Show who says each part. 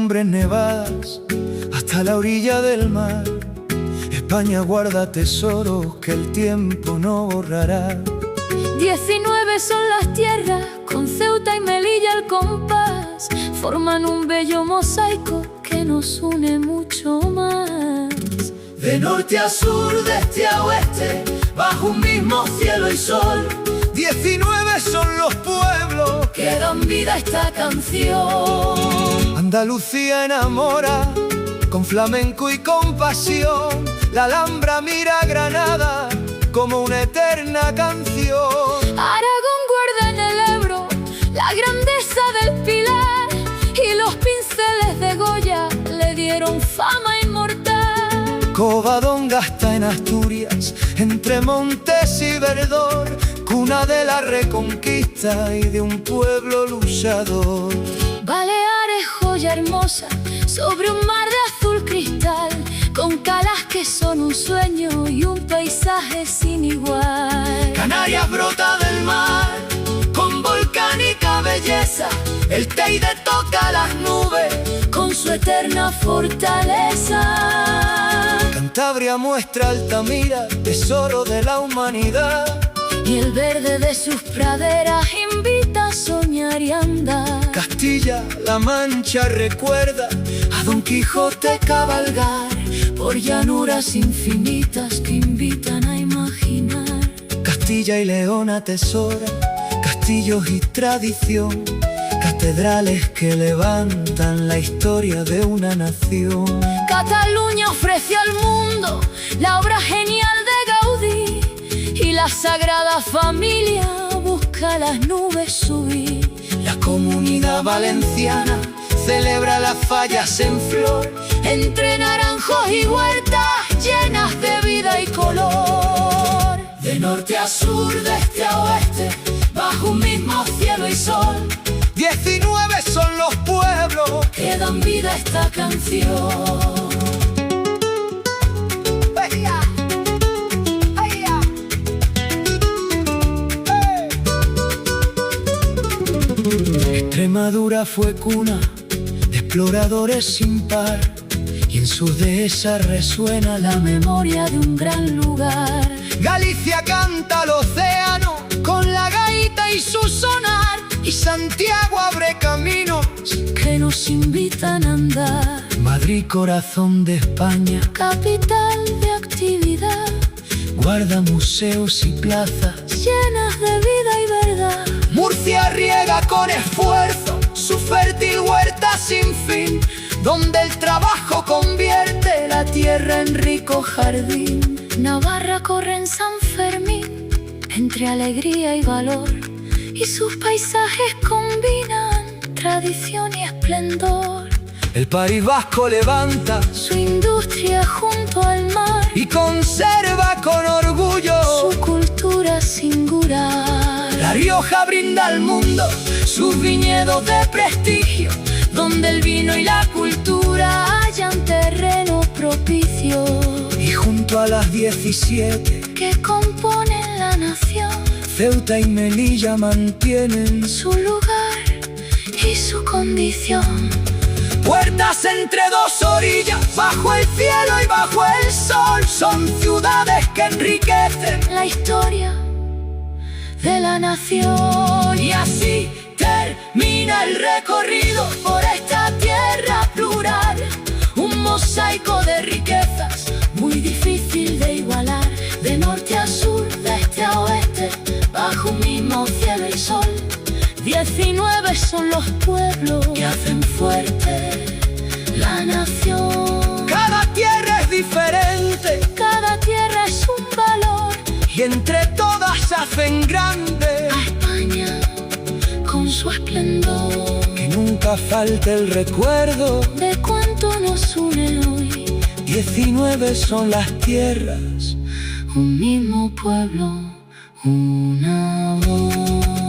Speaker 1: cumbres nevadas hasta la orilla del mar. España guarda tesoros que el tiempo no borrará.
Speaker 2: 19 son las tierras, con Ceuta y Melilla al compás, forman un bello mosaico que nos une mucho más.
Speaker 1: De norte a sur, de este a oeste, bajo un mismo cielo y sol. 19 son los pueblos
Speaker 2: que dan vida a esta canción.
Speaker 1: Andalucía enamora con flamenco y con pasión. La Alhambra mira a Granada como una eterna canción.
Speaker 2: Aragón guarda en el Ebro la grandeza del Pilar, y los pinceles de Goya le dieron fama inmortal.
Speaker 1: Covadonga está en Asturias, entre montes y verdor, cuna de la reconquista y de un pueblo luchador.
Speaker 2: Baleares, joya hermosa sobre un mar de azul cristal, con calas que son un sueño y un paisaje sin igual.
Speaker 1: Canarias brota del mar con volcánica belleza, el Teide toca las nubes
Speaker 2: con su eterna fortaleza.
Speaker 1: Cantabria muestra Altamira, tesoro de la humanidad,
Speaker 2: y el verde de sus praderas invita a soñar y andar.
Speaker 1: Castilla-La Mancha recuerda a Don Quijote cabalgar
Speaker 2: por llanuras infinitas que invitan a imaginar.
Speaker 1: Castilla y León atesora castillos y tradición, catedrales que levantan la historia de una nación.
Speaker 2: Cataluña ofrece al mundo la obra genial de Gaudí, y la Sagrada Familia busca las nubes subir.
Speaker 1: La Comunidad Valenciana celebra las fallas en flor,
Speaker 2: entre naranjos y huertas llenas de vida y color.
Speaker 1: De norte a sur, de este a oeste, bajo un mismo cielo y sol. 19 son los pueblos
Speaker 2: que dan vida a esta canción.
Speaker 1: Extremadura fue cuna de exploradores sin par, y en sus dehesas resuena la memoria de un gran lugar. Galicia canta al océano con la gaita y su sonar, y Santiago abre caminos
Speaker 2: que nos invitan a andar.
Speaker 1: Madrid, corazón de España,
Speaker 2: capital de actividad,
Speaker 1: guarda museos y plazas
Speaker 2: llenas de vida y verdad.
Speaker 1: Murcia riega con esfuerzo su fértil huerta sin fin, donde el trabajo convierte la tierra en rico jardín.
Speaker 2: Navarra corre en San Fermín entre alegría y valor, y sus paisajes combinan tradición y esplendor.
Speaker 1: El País Vasco levanta
Speaker 2: su industria junto al mar,
Speaker 1: y conserva con orgullo
Speaker 2: su cultura singular.
Speaker 1: La Rioja brinda al mundo sus viñedos de prestigio, donde el vino y la cultura
Speaker 2: hallan terreno propicio.
Speaker 1: Y junto a las 17
Speaker 2: que componen la nación,
Speaker 1: Ceuta y Melilla mantienen
Speaker 2: su lugar y su condición.
Speaker 1: Puertas entre dos orillas, bajo el cielo y bajo el sol, son ciudades que enriquecen
Speaker 2: la historia de la nación.
Speaker 1: Y así termina el recorrido por esta tierra plural,
Speaker 2: un mosaico de riquezas muy difícil de igualar. De norte a sur, de este a oeste, bajo un mismo cielo y sol. 19 son los pueblos
Speaker 1: que hacen fuerte
Speaker 2: la nación.
Speaker 1: Cada tierra es diferente,
Speaker 2: cada tierra es un valor,
Speaker 1: y entre todas hacen grande
Speaker 2: a España con su esplendor.
Speaker 1: Que nunca falte el recuerdo
Speaker 2: de cuánto nos une hoy.
Speaker 1: 19 son las tierras,
Speaker 2: un mismo pueblo, una voz.